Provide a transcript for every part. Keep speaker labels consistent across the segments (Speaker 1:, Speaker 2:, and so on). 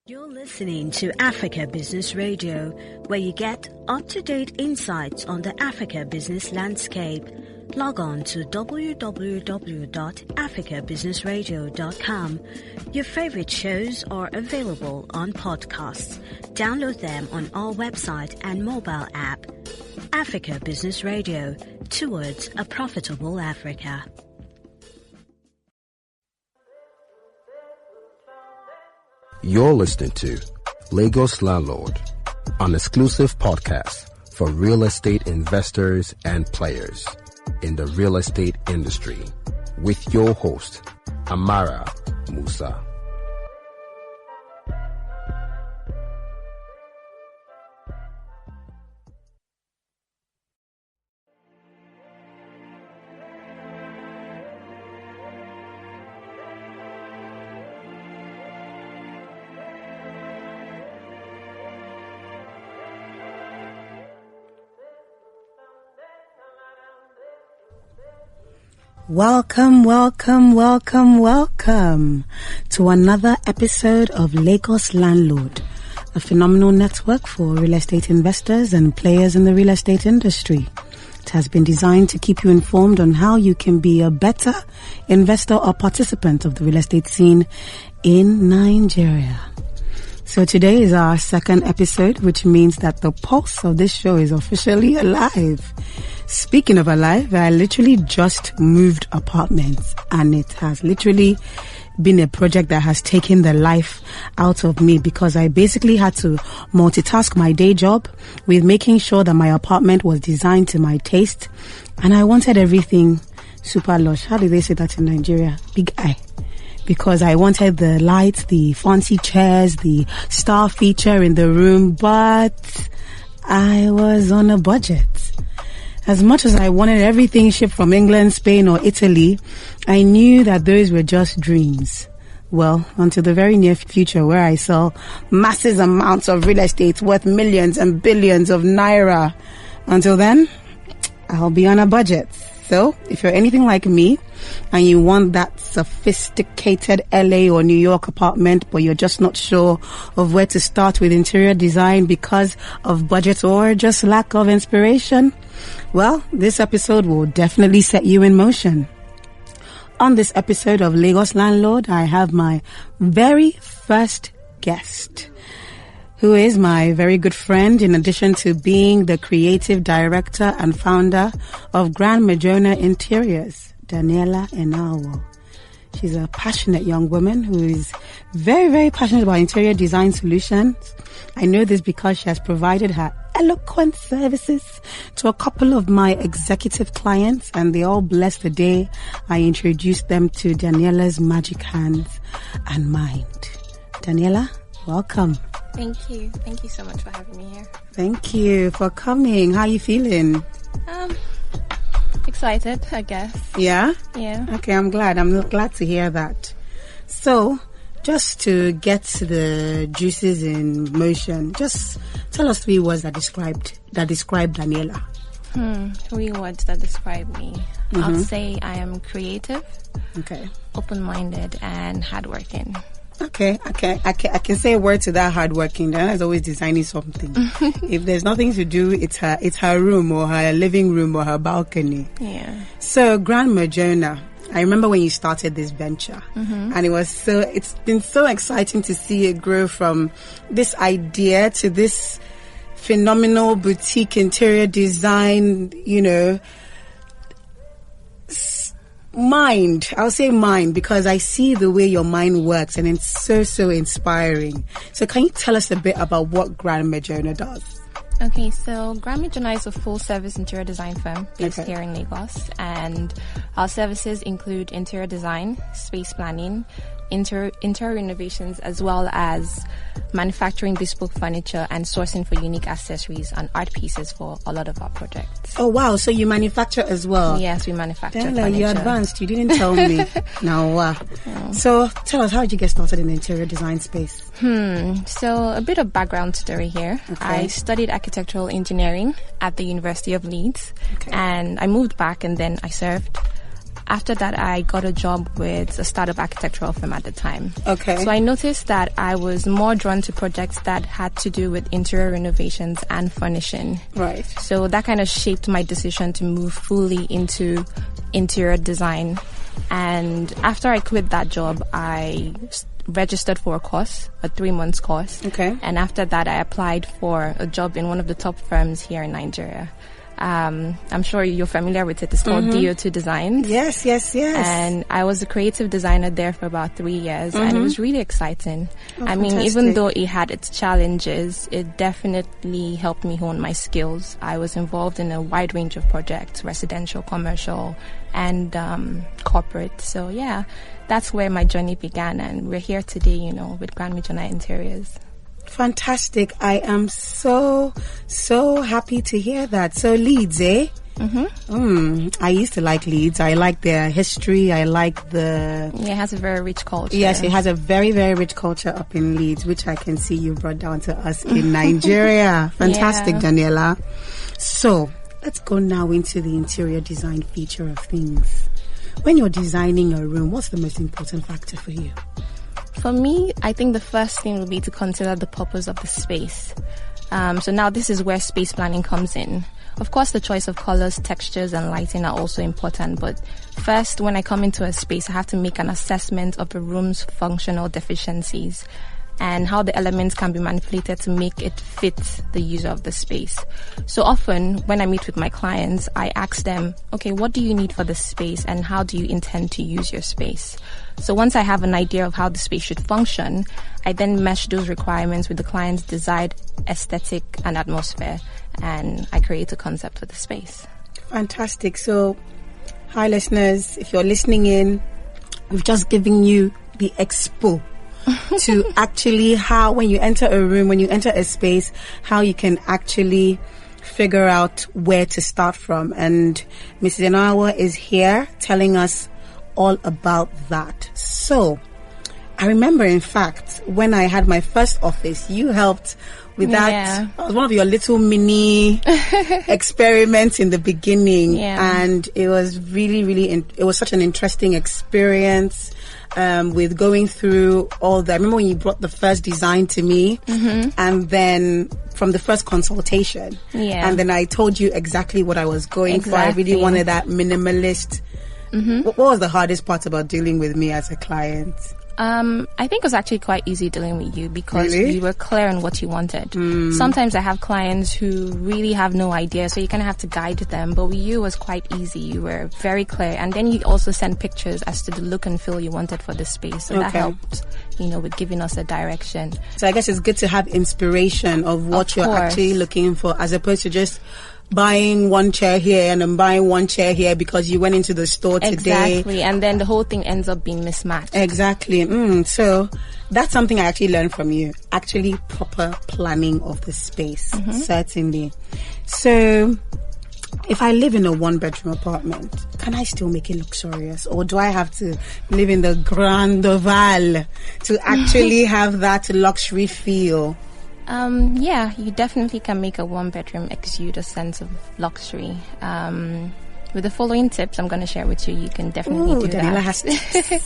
Speaker 1: You're listening to Africa Business Radio, where you get up-to-date insights on the Africa business landscape. Log on to www.africabusinessradio.com. Your favorite shows are available on podcasts. Download them on our website and mobile app. Africa Business Radio, towards a profitable Africa.
Speaker 2: You're listening to Lagos Landlord, an exclusive podcast for real estate investors and players in the real estate industry with your host, Amara Musa.
Speaker 3: Welcome to another episode of Lagos Landlord, a phenomenal network for real estate investors and players in the real estate industry. It has been designed to keep you informed on how you can be a better investor or participant of the real estate scene in Nigeria. So today is our second episode, which means that the pulse of this show is officially alive. Speaking of alive, I literally just moved apartments, and it has literally been a project that has taken the life out of me, because I basically had to multitask my day job with making sure that my apartment was designed to my taste, and I wanted everything super lush. How do they say that in Nigeria? Big eye. Because I wanted the lights, the fancy chairs, the star feature in the room, but I was on a budget. As much as I wanted everything shipped from England, Spain, or Italy, I knew that those were just dreams. Well, until the very near future, where I sell massive amounts of real estate worth millions and billions of naira. Until then, I'll be on a budget. So, if you're anything like me, and you want that sophisticated LA or New York apartment, but you're just not sure of where to start with interior design because of budget or just lack of inspiration, well, this episode will definitely set you in motion. On this episode of Lagos Landlord, I have my very first guest, who is my very good friend, in addition to being the creative director and founder of Grand Majona Interiors, Daniela Enawo. She's a passionate young woman who is very, very passionate about interior design solutions. I know this because she has provided her eloquent services to a couple of my executive clients, and they all blessed the day I introduced them to Daniela's magic hands and mind. Daniela, welcome.
Speaker 4: Thank you. Thank you so much for having me here.
Speaker 3: Thank you for coming. How are you feeling?
Speaker 4: Excited, I guess.
Speaker 3: Yeah?
Speaker 4: Yeah.
Speaker 3: Okay, I'm glad to hear that. So, just to get the juices in motion, just tell us 3 words that describe Daniela.
Speaker 4: 3 words that describe me. I'll say I am creative, open-minded, and hardworking.
Speaker 3: Okay. I can say a word to that hardworking. Diana is always designing something. If there's nothing to do, it's her room or her living room or her balcony.
Speaker 4: Yeah.
Speaker 3: So, Grand Majona, I remember when you started this venture, and it's been so exciting to see it grow from this idea to this phenomenal boutique interior design, mind. I'll say mind because I see the way your mind works, and it's so inspiring. So can you tell us a bit about what Grand Majona does?
Speaker 4: Okay, so Grand Majona is a full-service interior design firm based here in Lagos, and our services include interior design, space planning, interior renovations, as well as manufacturing bespoke furniture and sourcing for unique accessories and art pieces for a lot of our projects.
Speaker 3: Oh wow, so you manufacture as well?
Speaker 4: Yes, we manufacture
Speaker 3: Daniela,
Speaker 4: furniture.
Speaker 3: You're advanced, you didn't tell me. Now, So tell us, how did you get started in the interior design space?
Speaker 4: So a bit of background story here. I studied architectural engineering at the University of Leeds, and I moved back, and then I served after that, I got a job with a startup architectural firm at the time.
Speaker 3: Okay.
Speaker 4: So I noticed that I was more drawn to projects that had to do with interior renovations and furnishing.
Speaker 3: Right.
Speaker 4: So that kind of shaped my decision to move fully into interior design. And after I quit that job, I registered for a course, a 3-month course.
Speaker 3: Okay.
Speaker 4: And after that, I applied for a job in one of the top firms here in Nigeria. I'm sure you're familiar with it. It's called DO2 Design.
Speaker 3: Yes.
Speaker 4: And I was a creative designer there for about 3 years, and it was really exciting. I mean,
Speaker 3: fantastic.
Speaker 4: even though it had its challenges, it definitely helped me hone my skills. I was involved in a wide range of projects, residential, commercial, and corporate. So yeah, that's where my journey began, and we're here today, with Grand Midnight Interiors.
Speaker 3: Fantastic. I am so happy to hear that. So Leeds, eh? I used to like Leeds. I like their history. I like the...
Speaker 4: Yeah, it has a very rich culture.
Speaker 3: Yes, it has a very, very rich culture up in Leeds, which I can see you brought down to us in Nigeria. Fantastic, Daniela. So let's go now into the interior design feature of things. When you're designing a room, what's the most important factor for you?
Speaker 4: For me, I think the first thing would be to consider the purpose of the space. So now this is where space planning comes in. Of course, the choice of colors, textures, and lighting are also important. But first, when I come into a space, I have to make an assessment of the room's functional deficiencies and how the elements can be manipulated to make it fit the user of the space. So often, when I meet with my clients, I ask them, okay, what do you need for the space and how do you intend to use your space? So once I have an idea of how the space should function, I then mesh those requirements with the client's desired aesthetic and atmosphere, and I create a concept for the space.
Speaker 3: Fantastic. So, hi listeners, if you're listening in, we've just given you the expo to actually how, when you enter a room, when you enter a space, how you can actually figure out where to start from. And Mrs. Enawa is here telling us all about that. So I remember, in fact, when I had my first office, you helped with that.
Speaker 4: Yeah.
Speaker 3: It was one of your little mini experiments in the beginning.
Speaker 4: Yeah.
Speaker 3: And it was really, it was such an interesting experience. With going through all that. I remember when you brought the first design to me, and then from the first consultation, and then I told you exactly what I was going for. I really wanted that minimalist. What was the hardest part about dealing with me as a client?
Speaker 4: I think it was actually quite easy dealing with you because
Speaker 3: Really?
Speaker 4: you were clear on what you wanted. Sometimes I have clients who really have no idea, so you kind of have to guide them. But with you, it was quite easy. You were very clear. And then you also sent pictures as to the look and feel you wanted for the space. So that helped, with giving us a direction.
Speaker 3: So I guess it's good to have inspiration of what you're actually looking for, as opposed to just buying one chair here and then buying one chair here because you went into the store today.
Speaker 4: Exactly, and then the whole thing ends up being mismatched.
Speaker 3: Exactly. So that's something I actually learned from you. Actually, proper planning of the space. Certainly. So if I live in a 1-bedroom apartment, can I still make it luxurious? Or do I have to live in the Grand Oval to actually have that luxury feel?
Speaker 4: Yeah, you definitely can make a 1-bedroom exude a sense of luxury. With the following tips I'm going to share with you, you can definitely do
Speaker 3: Daniela
Speaker 4: that.
Speaker 3: Has to.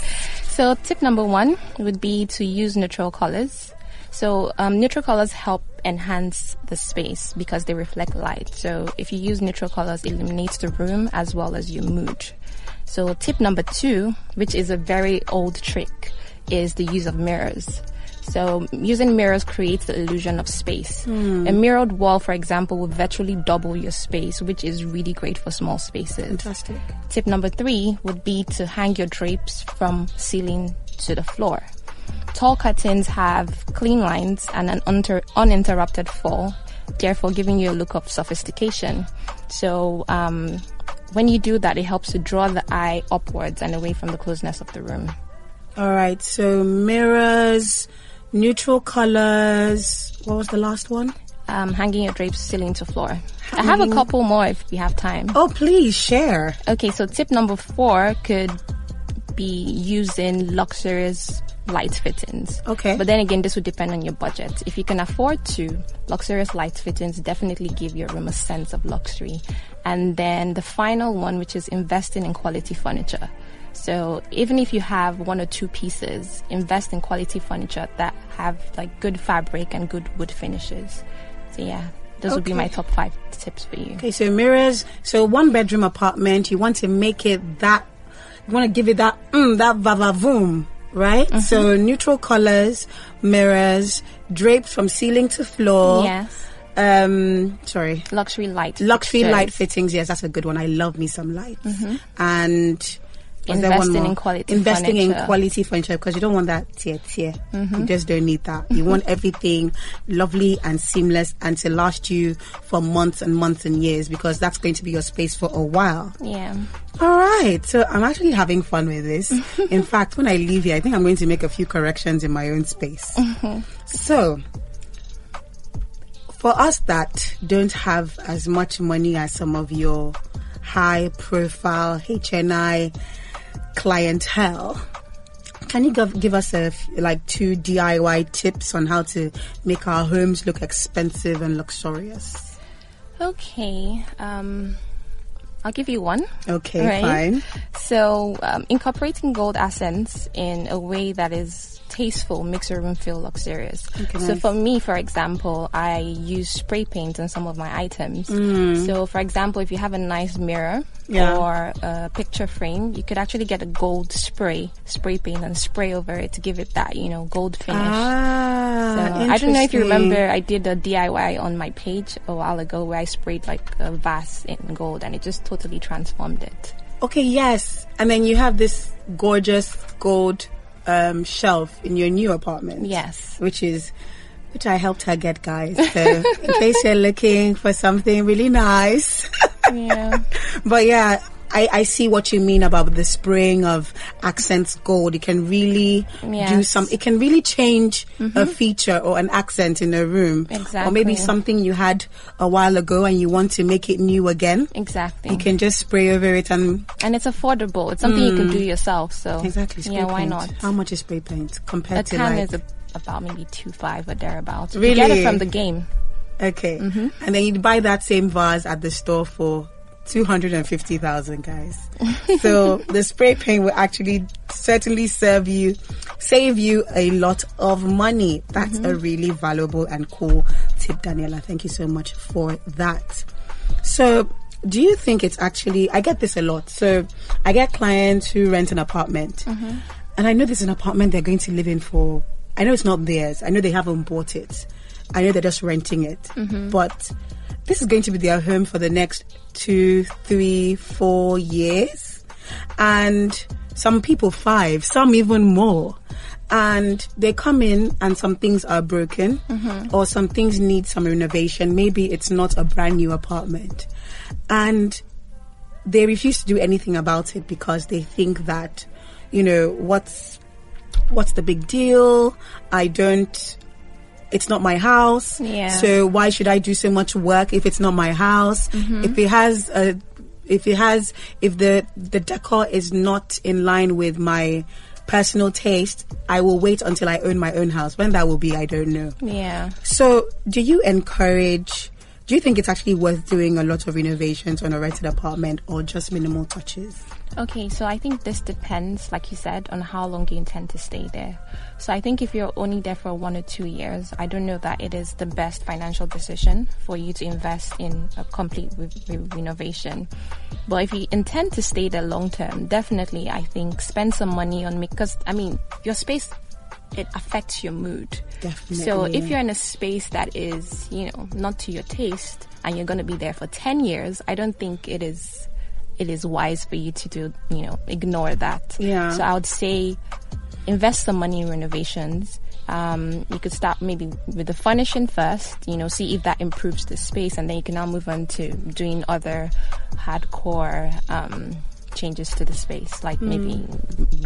Speaker 4: So tip number 1 would be to use neutral colors. So neutral colors help enhance the space because they reflect light. So if you use neutral colors, it illuminates the room as well as your mood. So tip number 2, which is a very old trick, is the use of mirrors. So using mirrors creates the illusion of space. A mirrored wall, for example, will virtually double your space, which is really great for small spaces.
Speaker 3: Fantastic.
Speaker 4: Tip number 3 would be to hang your drapes from ceiling to the floor. Tall curtains have clean lines and an uninterrupted fall, therefore giving you a look of sophistication. So when you do that, it helps to draw the eye upwards and away from the closeness of the room.
Speaker 3: All right, so mirrors, neutral colors. What was the last one?
Speaker 4: Hanging your drapes ceiling to floor. I have a couple more if we have time.
Speaker 3: Oh, please share.
Speaker 4: Okay, so tip number 4 could be using luxurious light fittings.
Speaker 3: Okay.
Speaker 4: But then again, this would depend on your budget. If you can afford to, luxurious light fittings definitely give your room a sense of luxury. And then the final one, which is investing in quality furniture. So even if you have one or two pieces, invest in quality furniture that have like good fabric and good wood finishes. So yeah, those would be my top 5 tips for you.
Speaker 3: Okay, so mirrors. So 1 bedroom apartment, you want to make it that, you want to give it that, that vavavoom, right?
Speaker 4: Mm-hmm.
Speaker 3: So neutral colors, mirrors, draped from ceiling to floor.
Speaker 4: Yes.
Speaker 3: Luxury light fittings. Yes, that's a good one. I love me some lights.
Speaker 4: Mm-hmm.
Speaker 3: And
Speaker 4: investing in quality
Speaker 3: furniture, because you don't want that tear. You just don't need that. You want everything lovely and seamless and to last you for months and months and years, because that's going to be your space for a while.
Speaker 4: Yeah.
Speaker 3: All right. So I'm actually having fun with this. In fact, when I leave here, I think I'm going to make a few corrections in my own space. So for us that don't have as much money as some of your high profile HNI clientele, can you give us 2 DIY tips on how to make our homes look expensive and luxurious?
Speaker 4: Okay. I'll give you one.
Speaker 3: Okay,
Speaker 4: right?
Speaker 3: Fine.
Speaker 4: So incorporating gold accents in a way that is tasteful makes your room feel luxurious.
Speaker 3: Okay,
Speaker 4: so
Speaker 3: nice.
Speaker 4: for me, for example, I use spray paint on some of my items. So for example, if you have a nice mirror or a picture frame, you could actually get a gold spray paint and spray over it to give it that, gold finish. So I don't know if you remember, I did a DIY on my page a while ago where I sprayed like a vase in gold and it just totally transformed it.
Speaker 3: Okay, yes. And then you have this gorgeous gold shelf in your new apartment.
Speaker 4: Yes.
Speaker 3: Which I helped her get, guys. So in case you're looking for something really nice.
Speaker 4: Yeah.
Speaker 3: But yeah, I see what you mean about the spraying of accents gold. It can really it can really change a feature or an accent in a room.
Speaker 4: Exactly.
Speaker 3: Or maybe something you had a while ago and you want to make it new again.
Speaker 4: Exactly.
Speaker 3: You can just spray over it and
Speaker 4: it's affordable. It's something you can do yourself. So
Speaker 3: exactly. Spray paint.
Speaker 4: Why not?
Speaker 3: How much is spray paint compared to
Speaker 4: can is about maybe $2.5 or thereabout.
Speaker 3: Really?
Speaker 4: You get it from the game.
Speaker 3: Okay. And then you buy that same vase at the store for 250,000, guys. So the spray paint will actually certainly save you a lot of money. That's a really valuable and cool tip, Daniela. Thank you so much for that. So do you think it's actually, I get this a lot. So I get clients who rent an apartment and I know this is an apartment they're going to live in for, I know it's not theirs. I know they haven't bought it. I know they're just renting it. But this is going to be their home for the next 2, 3, 4 years. And some people 5, some even more. And they come in and some things are broken or some things need some renovation. Maybe it's not a brand new apartment. And they refuse to do anything about it because they think that, what's the big deal? It's not my house.
Speaker 4: Yeah.
Speaker 3: So why should I do so much work if it's not my house? If the decor is not in line with my personal taste, I will wait until I own my own house. When that will be, I don't know.
Speaker 4: Yeah.
Speaker 3: So do you think it's actually worth doing a lot of renovations on a rented apartment or just minimal touches?
Speaker 4: Okay, so I think this depends, like you said, on how long you intend to stay there. So I think if you're only there for 1 or 2 years, I don't know that it is the best financial decision for you to invest in a complete renovation. But if you intend to stay there long term, definitely I think spend some money on because your space, it affects your mood.
Speaker 3: Definitely.
Speaker 4: So if you're in a space that is, not to your taste and you're going to be there for 10 years, I don't think it is wise for you to do, ignore that.
Speaker 3: Yeah.
Speaker 4: So I would say invest some money in renovations. You could start maybe with the furnishing first, see if that improves the space, and then you can now move on to doing other hardcore changes to the space, like maybe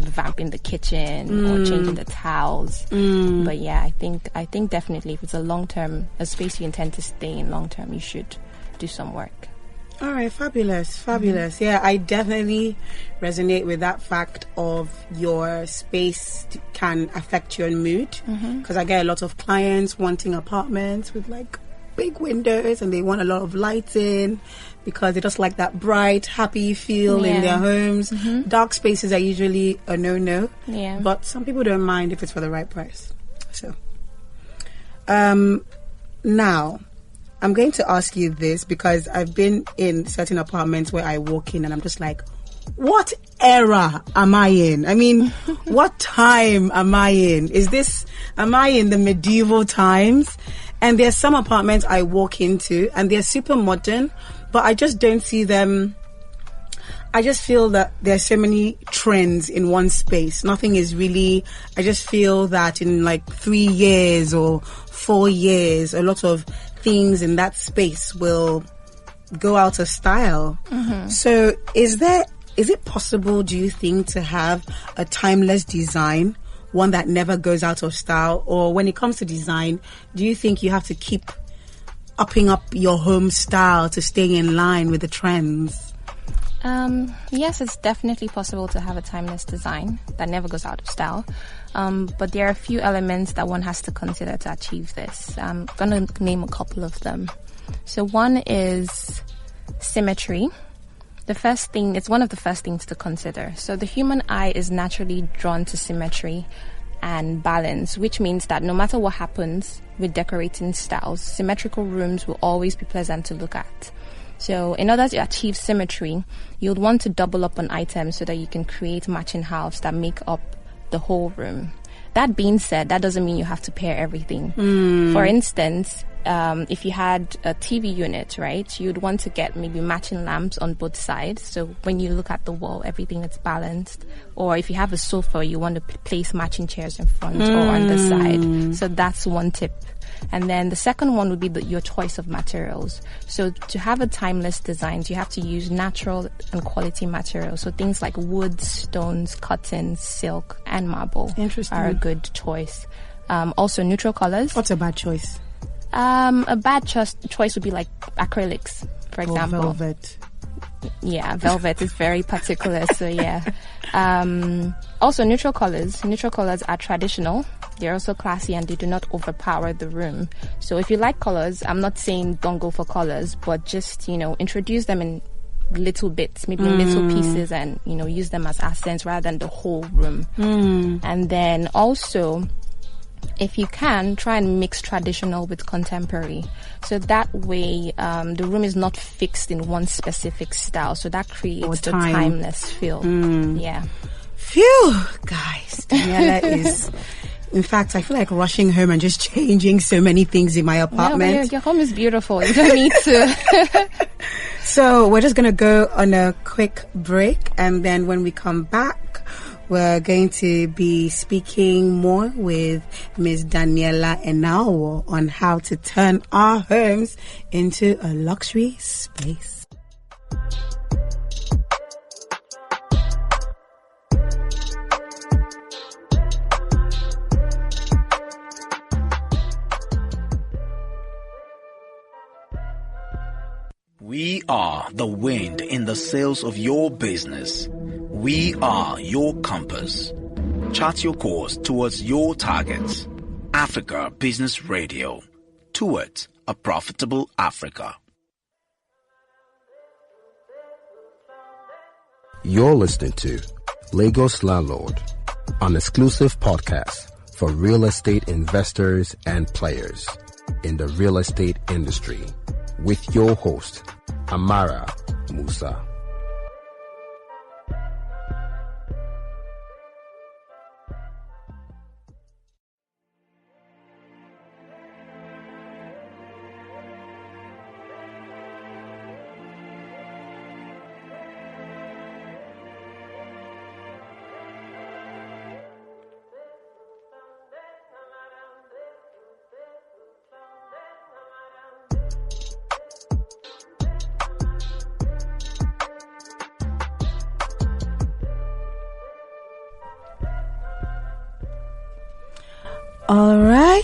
Speaker 4: revamping the kitchen or changing the towels. But yeah, I think definitely if it's a space you intend to stay in long term, you should do some work.
Speaker 3: All right, fabulous. Yeah, I definitely resonate with that fact of your space can affect your mood, because I get a lot of clients wanting apartments with like big windows and they want a lot of lighting because they just like that bright, happy feel in their homes. Dark spaces are usually a no-no, but some people don't mind if it's for the right price. So, now, I'm going to ask you this because I've been in certain apartments where I walk in and I'm just like, what era am I in? I mean, what time am I in? Am I in the medieval times? And there's some apartments I walk into and they're super modern, but I just don't see them. I just feel that there's so many trends in one space. Nothing is really, I just feel that in like 3 years or 4 years, a lot of things in that space will go out of style. So is it possible, do you think, to have a timeless design, one that never goes out of style? Or when it comes to design, do you think you have to keep upping up your home style to stay in line with the trends?
Speaker 4: Yes, it's definitely possible to have a timeless design that never goes out of style. But there are a few elements that one has to consider to achieve this. I'm going to name a couple of them. So one is symmetry. It's one of the first things to consider. So the human eye is naturally drawn to symmetry and balance, which means that no matter what happens with decorating styles, symmetrical rooms will always be pleasant to look at. So in order to achieve symmetry, you'd want to double up on items so that you can create matching halves that make up the whole room. That being said, that doesn't mean you have to pair everything. For instance, if you had a TV unit, right, you'd want to get maybe matching lamps on both sides. So when you look at the wall, everything is balanced. Or if you have a sofa, you want to place matching chairs in front or on the side. So that's one tip. And then the second one would be your choice of materials. So to have a timeless design, you have to use natural and quality materials. So things like wood, stones, cotton, silk, and marble are a good choice. Also, neutral colors.
Speaker 3: What's a bad choice?
Speaker 4: A bad choice would be like acrylics, for example.
Speaker 3: Or velvet.
Speaker 4: Yeah, velvet is very particular. So yeah. Also, neutral colors. Neutral colors are traditional. They're also classy and they do not overpower the room. So if you like colors, I'm not saying don't go for colors, but just, introduce them in little bits, maybe in little pieces, and, use them as accents rather than the whole room. And then also, if you can, try and mix traditional with contemporary. So that way, the room is not fixed in one specific style. So that creates the timeless feel. Yeah.
Speaker 3: Phew, guys. Daniela is... In fact, I feel like rushing home and just changing so many things in my apartment.
Speaker 4: Yeah, your home is beautiful. You don't need to.
Speaker 3: So we're just going to go on a quick break. And then when we come back, we're going to be speaking more with Ms. Daniela Enawo on how to turn our homes into a luxury space.
Speaker 5: We are the wind in the sails of your business. We are your compass. Chart your course towards your targets. Africa Business Radio. Towards a profitable Africa.
Speaker 2: You're listening to Lagos Landlord, an exclusive podcast for real estate investors and players in the real estate industry, with your host, Amara Musa.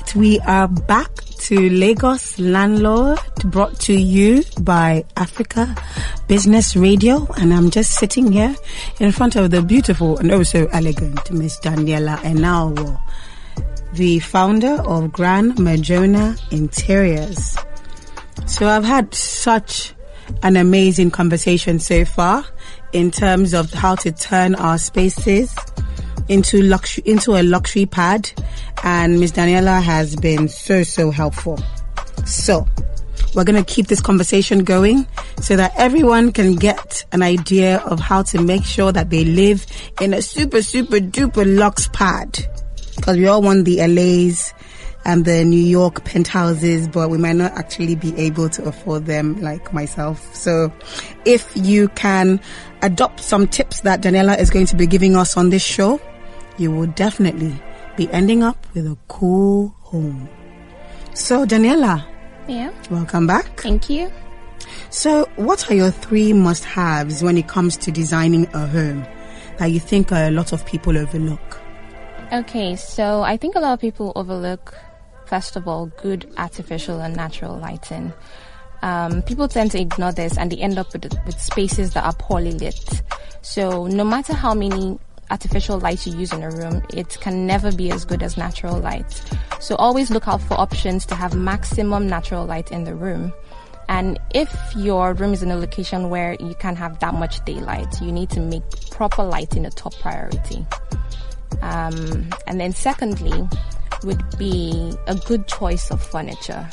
Speaker 3: right, we are back to Lagos Landlord, brought to you by Africa Business Radio, and I'm just sitting here in front of the beautiful and also elegant Miss Daniela Enawo, the founder of Grand Majona Interiors. So I've had such an amazing conversation so far in terms of how to turn our spaces into a luxury pad, and Miss Daniela has been so helpful. So we're going to keep this conversation going so that everyone can get an idea of how to make sure that they live in a super duper luxe pad, because we all want the LAs and the New York penthouses, but we might not actually be able to afford them, like myself. So if you can adopt some tips that Daniela is going to be giving us on this show, you will definitely be ending up with a cool home. So Daniela, welcome back.
Speaker 4: Thank you.
Speaker 3: So what are your 3 must-haves when it comes to designing a home that you think a lot of people overlook?
Speaker 4: Okay, so I think a lot of people overlook, first of all, good artificial and natural lighting. People tend to ignore this and they end up with spaces that are poorly lit. So no matter how many artificial light you use in a room, it can never be as good as natural light. So always look out for options to have maximum natural light in the room. And if your room is in a location where you can't have that much daylight, you need to make proper lighting a top priority. And then secondly would be a good choice of furniture.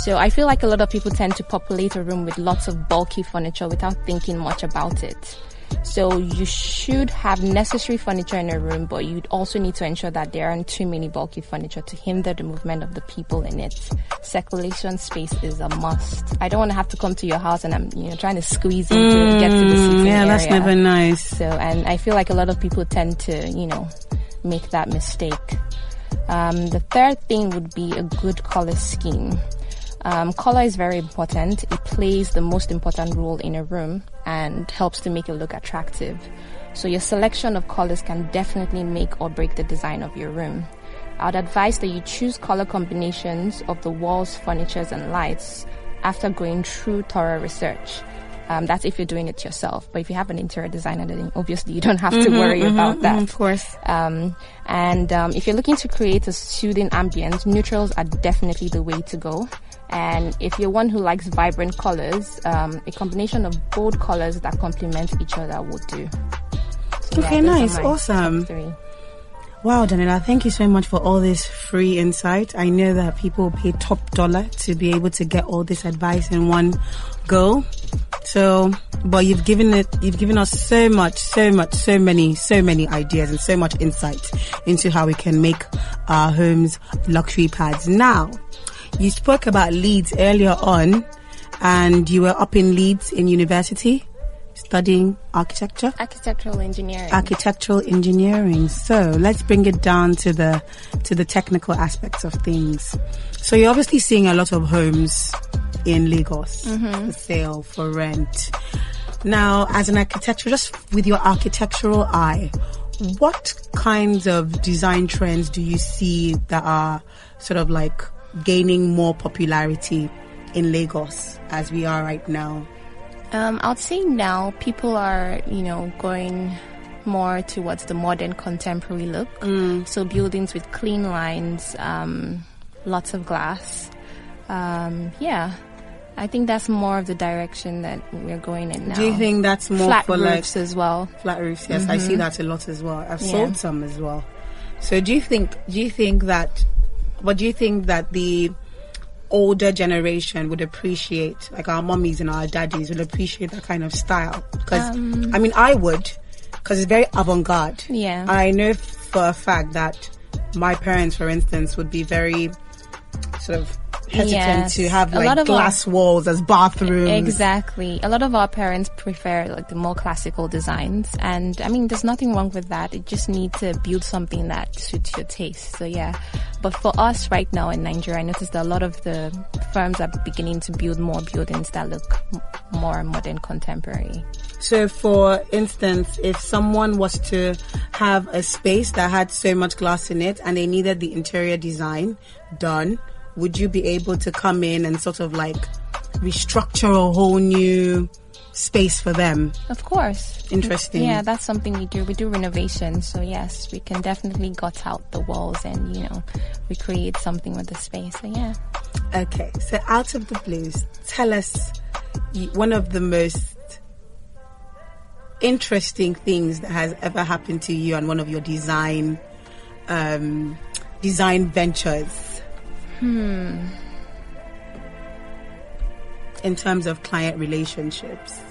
Speaker 4: So I feel like a lot of people tend to populate a room with lots of bulky furniture without thinking much about it. So you should have necessary furniture in a room, but you'd also need to ensure that there aren't too many bulky furniture to hinder the movement of the people in it. Circulation space is a must. I don't want to have to come to your house and I'm trying to squeeze in to get to the seating area.
Speaker 3: That's never nice.
Speaker 4: So, and I feel like a lot of people tend to, make that mistake. The third thing would be a good color scheme. Color is very important. It plays the most important role in a room and helps to make it look attractive. So your selection of colors can definitely make or break the design of your room. I would advise that you choose color combinations of the walls, furnitures, and lights after going through thorough research. That's if you're doing it yourself. But if you have an interior designer, then obviously you don't have to worry about that.
Speaker 3: Of course.
Speaker 4: And if you're looking to create a soothing ambience, neutrals are definitely the way to go. And if you're one who likes vibrant colors, a combination of bold colors that complement each other would do. So
Speaker 3: okay, nice. Awesome.
Speaker 4: 3.
Speaker 3: Wow, Daniela, thank you so much for all this free insight. I know that people pay top dollar to be able to get all this advice in one go. So, but you've given us so many ideas and so much insight into how we can make our homes luxury pads. Now, you spoke about Leeds earlier on, and you were up in Leeds in university studying architecture?
Speaker 4: Architectural
Speaker 3: engineering. So let's bring it down to the technical aspects of things. So you're obviously seeing a lot of homes in Lagos for sale, for rent. Now, as an architecture, just with your architectural eye, what kinds of design trends do you see that are sort of like gaining more popularity in Lagos as we are right now?
Speaker 4: I'd say now people are, going more towards the modern contemporary look. So buildings with clean lines, lots of glass. I think that's more of the direction that we're going in now.
Speaker 3: Do you think that's more
Speaker 4: flat
Speaker 3: for
Speaker 4: roofs as well?
Speaker 3: Flat roofs, yes, I see that a lot as well. I've sold some as well. So do you think that the older generation would appreciate, like our mummies and our daddies would appreciate that kind of style? Because I would, because it's very avant-garde.
Speaker 4: Yeah,
Speaker 3: I know for a fact that my parents, for instance, would be very sort of hesitant to have like glass walls as bathrooms.
Speaker 4: Exactly. A lot of our parents prefer like the more classical designs, and there's nothing wrong with that. You just need to build something that suits your taste. So but for us right now in Nigeria, I noticed that a lot of the firms are beginning to build more buildings that look more modern, contemporary.
Speaker 3: So, for instance, if someone was to have a space that had so much glass in it and they needed the interior design done, would you be able to come in and sort of like restructure a whole new space for them?
Speaker 4: Of course.
Speaker 3: Interesting.
Speaker 4: Yeah, that's something we do. We do renovations. So yes, we can definitely gut out the walls and, recreate something with the space. So yeah.
Speaker 3: Okay. So out of the blues, tell us one of the most interesting things that has ever happened to you on one of your design ventures. In terms of client relationships.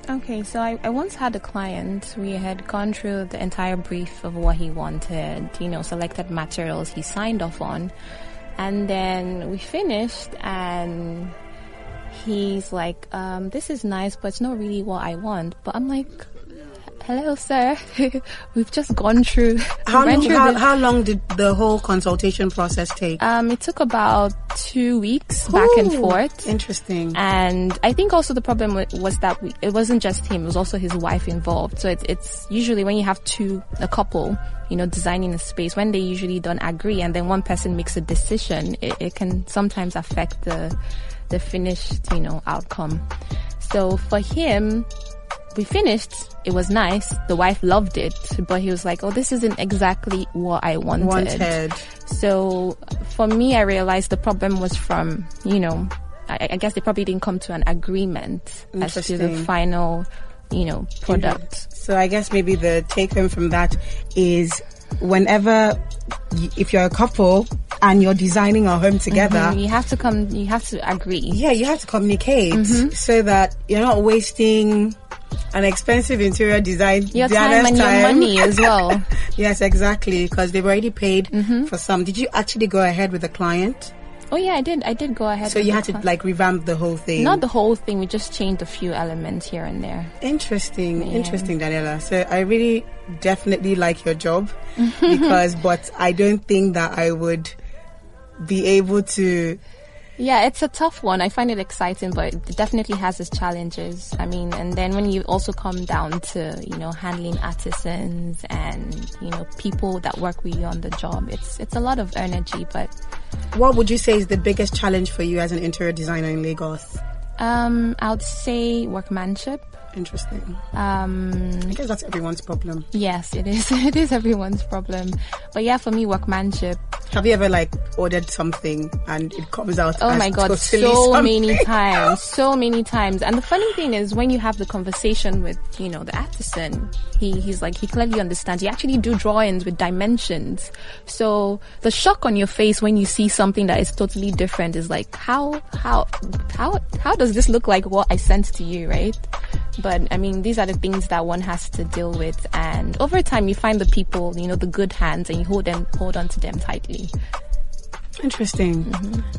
Speaker 4: Okay, so I once had a client. We had gone through the entire brief of what he wanted, selected materials he signed off on. And then we finished and he's like, this is nice, but it's not really what I want. But I'm like, hello, sir. We've just gone through.
Speaker 3: How long did the whole consultation process take?
Speaker 4: It took about 2 weeks back and forth.
Speaker 3: Interesting.
Speaker 4: And I think also the problem was that it wasn't just him; it was also his wife involved. So it's usually when you have a couple, designing a space, when they usually don't agree, and then one person makes a decision, it can sometimes affect the finished, outcome. So for him, we finished. It was nice. The wife loved it, but he was like, "Oh, this isn't exactly what I wanted." So for me, I realized the problem was from, I guess they probably didn't come to an agreement as to the final, product.
Speaker 3: So I guess maybe the take home from that is whenever, if you're a couple and you're designing a home together,
Speaker 4: you have to agree.
Speaker 3: Yeah, you have to communicate so that you're not wasting an expensive interior design,
Speaker 4: your time and your money as well.
Speaker 3: Yes, exactly, because they've already paid for some. Did you actually go ahead with the client?
Speaker 4: Oh yeah, I did go ahead.
Speaker 3: So you had to revamp the whole thing?
Speaker 4: Not the whole thing. We just changed a few elements here and there.
Speaker 3: Interesting, Daniela. So I really definitely like your job but I don't think that I would be able to.
Speaker 4: Yeah, it's a tough one. I find it exciting, but it definitely has its challenges. I mean, and then when you also come down to, handling artisans and, people that work with you on the job, it's a lot of energy, but...
Speaker 3: What would you say is the biggest challenge for you as an interior designer in Lagos?
Speaker 4: I would say workmanship.
Speaker 3: Interesting. I guess that's everyone's problem.
Speaker 4: Yes, it is. It is everyone's problem. But yeah, for me, workmanship.
Speaker 3: Have you ever ordered something and it comes out?
Speaker 4: Oh my God, so many times. And the funny thing is, when you have the conversation with, the artisan, he clearly understands. You actually do drawings with dimensions. So the shock on your face when you see something that is totally different is like, how does this look like what I sent to you, right? But I mean, these are the things that one has to deal with, and over time you find the people, the good hands, and you hold on to them tightly.
Speaker 3: Interesting.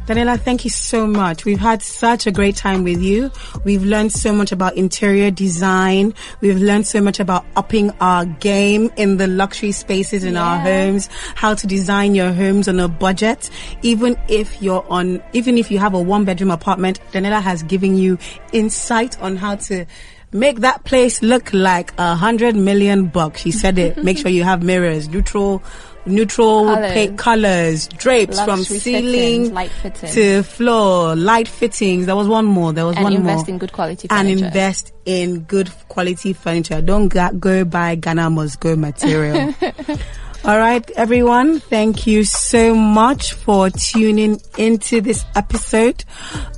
Speaker 3: Daniela, thank you so much. We've had such a great time with you. We've learned so much about interior design. We've learned so much about upping our game in the luxury spaces in our homes, how to design your homes on a budget. Even if you have a 1-bedroom apartment, Daniela has given you insight on how to make that place look like $100 million. She said it. Make sure you have mirrors, neutral colors, drapes from ceiling to floor, light fittings. There was one more.
Speaker 4: And invest in good quality furniture.
Speaker 3: And invest in good quality furniture. Don't go buy Ghana must go material. All right, everyone. Thank you so much for tuning into this episode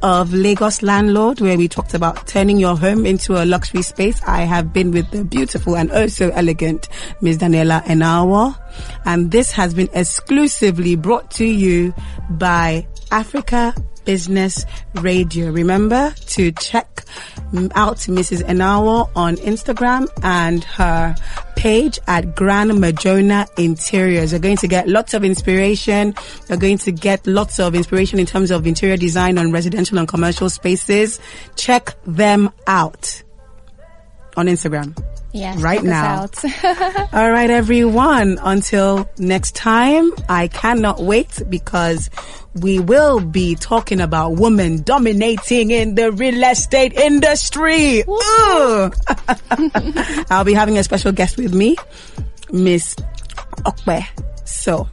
Speaker 3: of Lagos Landlord, where we talked about turning your home into a luxury space. I have been with the beautiful and oh so elegant Ms. Daniela Enawo, and this has been exclusively brought to you by Africa Business Radio. Remember to check out Mrs. Enawo on Instagram and her page at Grand Majona Interiors. You're going to get lots of inspiration. You're going to get lots of inspiration in terms of interior design on residential and commercial spaces. Check them out on Instagram.
Speaker 4: Yes,
Speaker 3: right now.
Speaker 4: check us out.
Speaker 3: All right, everyone. Until next time, I cannot wait because we will be talking about women dominating in the real estate industry. I'll be having a special guest with me, Miss Okpe. So,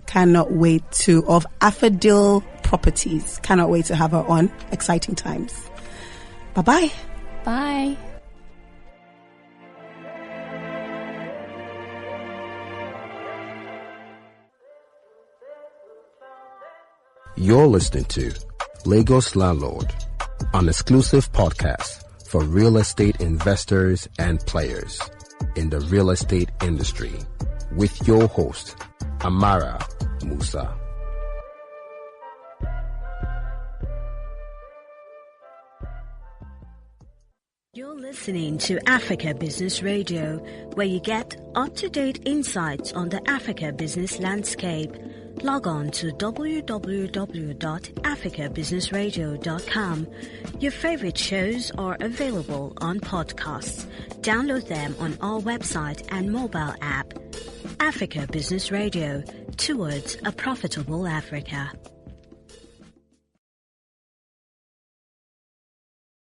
Speaker 3: cannot wait of Affordil Properties. Cannot wait to have her on. Exciting times. Bye-bye.
Speaker 4: Bye.
Speaker 2: You're listening to Lagos Landlord, an exclusive podcast for real estate investors and players in the real estate industry with your host, Amara Musa.
Speaker 1: You're listening to Africa Business Radio, where you get up-to-date insights on the Africa business landscape. Log on to www.africabusinessradio.com. Your favorite shows are available on podcasts. Download them on our website and mobile app. Africa Business Radio, towards a profitable Africa.